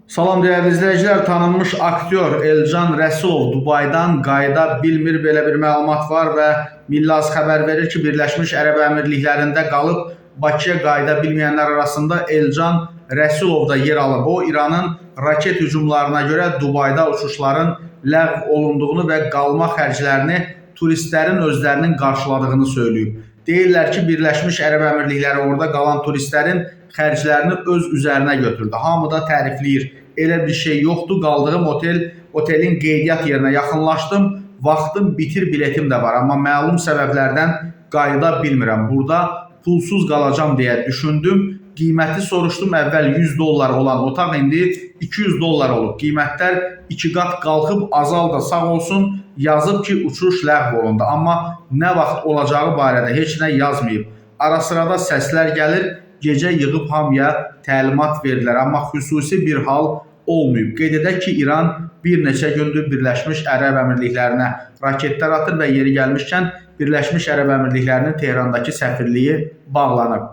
Salam değerli izleyiciler, tanınmış aktyor Elcan Rəsulov Dubaydan qayıda bilmir, belə bir məlumat var və Millaz xəbər verir ki, Birləşmiş Ərəb Əmirliklərində qalıb Bakıya qayıda bilməyənlər arasında Elcan Rəsulov da yer alıb. O, İranın raket hücumlarına görə Dubayda uçuşların ləğv olunduğunu və qalma xərclərini turistlərin özlərinin qarşıladığını söyləyib. Deyirlər ki, Birləşmiş Ərəb Əmirlikləri orada qalan turistlərin xərclərini öz üzərinə götürdü. Hamı da tərifləyir. Elə bir şey yoxdur. Qaldığım otelin qeydiyyat yerinə yaxınlaşdım. Vaxtım bitir, biletim də var. Amma məlum səbəblərdən qayıda bilmirəm. Burada pulsuz qalacam deyə düşündüm. Qiyməti soruşdum. Əvvəl $100 olan otaq indi $200 olub. Qiymətlər 2 qat qalxıb, azal da sağ olsun yazıb ki, uçuş ləğv olundu. Amma nə vaxt olacağı barədə heç nə yazmayıb. Ara sırada səslər gəlir. Gecə yığıb hamıya təlimat verdilər. Amma xüsusi bir hal olmayıb. Qeyd edək ki, İran bir neçə gündür Birləşmiş Ərəb Əmirliklərinə raketlər atır və yeri gəlmişkən Birləşmiş Ərəb Əmirliklərinin Tehrandakı səfirliyi bağlanıb.